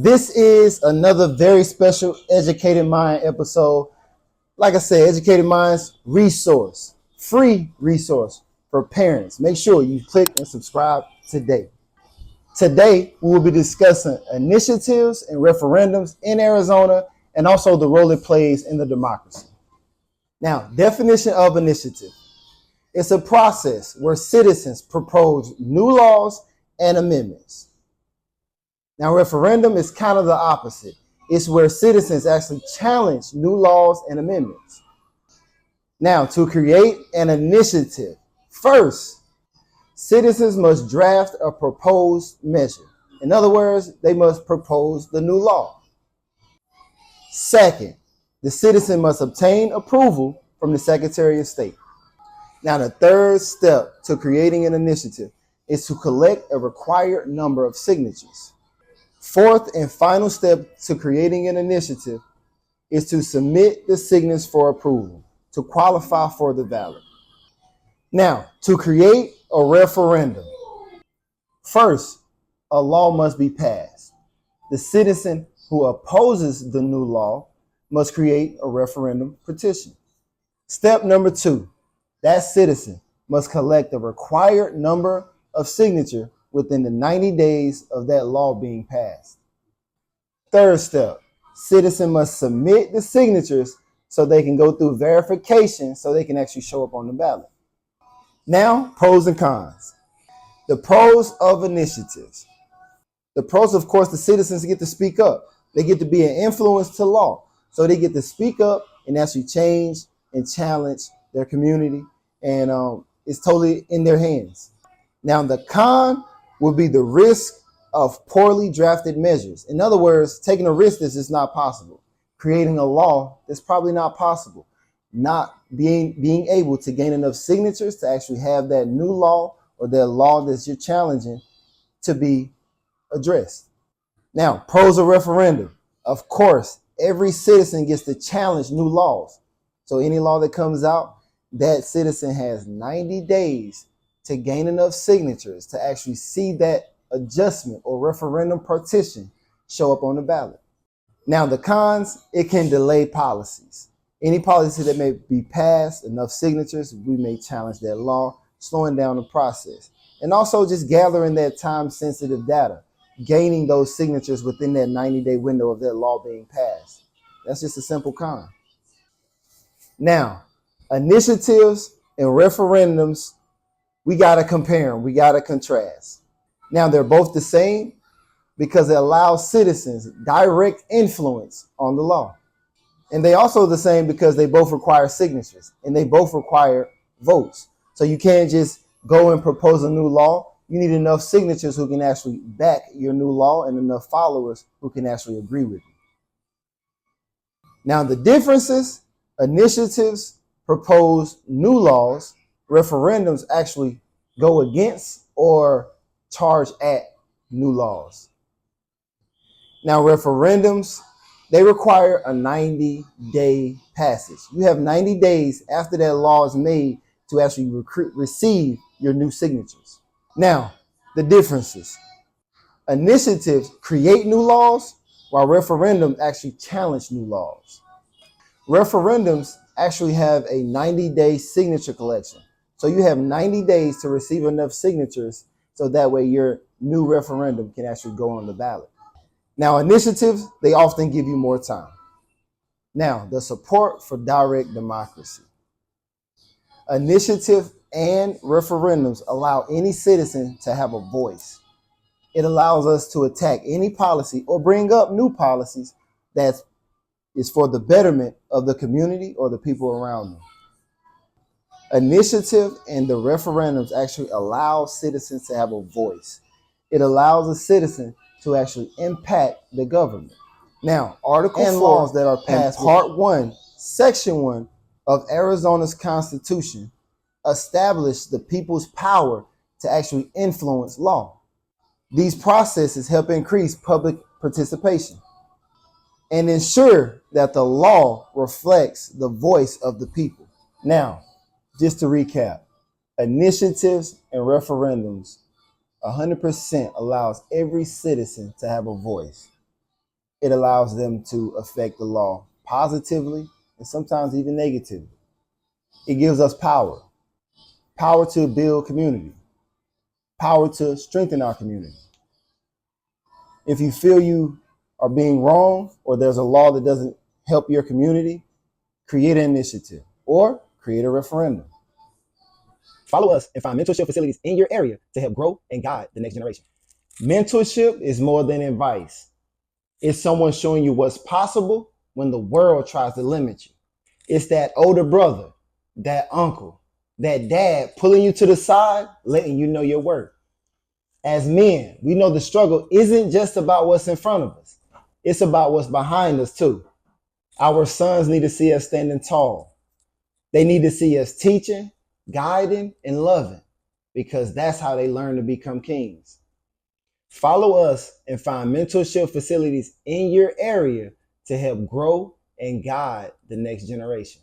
This is another very special Educated Mind episode. Like I said, Educated Minds resource, free resource for parents. Make sure you click and subscribe today. Today, we will be discussing initiatives and referendums in Arizona and also the role it plays in the democracy. Now, definition of initiative. It's a process where citizens propose new laws and amendments. Now, referendum is kind of the opposite. It's where citizens actually challenge new laws and amendments. Now, to create an initiative, first, citizens must draft a proposed measure. In other words, they must propose the new law. Second, the citizen must obtain approval from the Secretary of State. Now, the third step to creating an initiative is to collect a required number of signatures. Fourth and final step to creating an initiative is to submit the signatures for approval to qualify for the ballot. Now, to create a referendum, first, a law must be passed. The citizen who opposes the new law must create a referendum petition. Step number 2, that citizen must collect the required number of signatures within the 90 days of that law being passed. Third step, citizen must submit the signatures so they can go through verification so they can actually show up on the ballot. Now, pros and cons. The pros of initiatives. The pros, of course, the citizens get to speak up. They get to be an influence to law. So they get to speak up and actually change and challenge their community. And it's totally in their hands. Now, the con will be the risk of poorly drafted measures. In other words, taking a risk that's just not possible. Creating a law that's probably not possible. Not being able to gain enough signatures to actually have that new law or that law that you're challenging to be addressed. Now, pros of referendum. Of course, every citizen gets to challenge new laws. So any law that comes out, that citizen has 90 days to gain enough signatures to actually see that adjustment or referendum petition show up on the ballot. Now, the cons, it can delay policies. Any policy that may be passed, enough signatures, we may challenge that law, slowing down the process. And also just gathering that time-sensitive data, gaining those signatures within that 90-day window of that law being passed. That's just a simple con. Now, initiatives and referendums, we got to compare them. We got to contrast. Now, they're both the same because it allows citizens direct influence on the law. And they also the same because they both require signatures and they both require votes. So you can't just go and propose a new law. You need enough signatures who can actually back your new law and enough followers who can actually agree with you. Now, the differences, initiatives propose new laws, referendums actually go against or charge at new laws. Now, referendums, they require a 90-day passage. You have 90 days after that law is made to actually receive your new signatures. Now, the differences. Initiatives create new laws, while referendums actually challenge new laws. Referendums actually have a 90-day signature collection. So you have 90 days to receive enough signatures so that way your new referendum can actually go on the ballot. Now, initiatives, they often give you more time. Now, the support for direct democracy. Initiative and referendums allow any citizen to have a voice. It allows us to attack any policy or bring up new policies that is for the betterment of the community or the people around them. Initiative and the referendums actually allow citizens to have a voice. It allows a citizen to actually impact the government. Now, Article 4 laws that are passed, Part 1, Section 1 of Arizona's Constitution establish the people's power to actually influence law. These processes help increase public participation and ensure that the law reflects the voice of the people. Now, just to recap, initiatives and referendums 100% allows every citizen to have a voice. It allows them to affect the law positively and sometimes even negatively. It gives us power, power to build community, power to strengthen our community. If you feel you are being wrong or there's a law that doesn't help your community, create an initiative or create a referendum. Follow us and find mentorship facilities in your area to help grow and guide the next generation. Mentorship is more than advice. It's someone showing you what's possible when the world tries to limit you. It's that older brother, that uncle, that dad pulling you to the side, letting you know your worth. As men, we know the struggle isn't just about what's in front of us. It's about what's behind us too. Our sons need to see us standing tall. They need to see us teaching, guiding, and loving, because that's how they learn to become kings. Follow us and find mentorship facilities in your area to help grow and guide the next generation.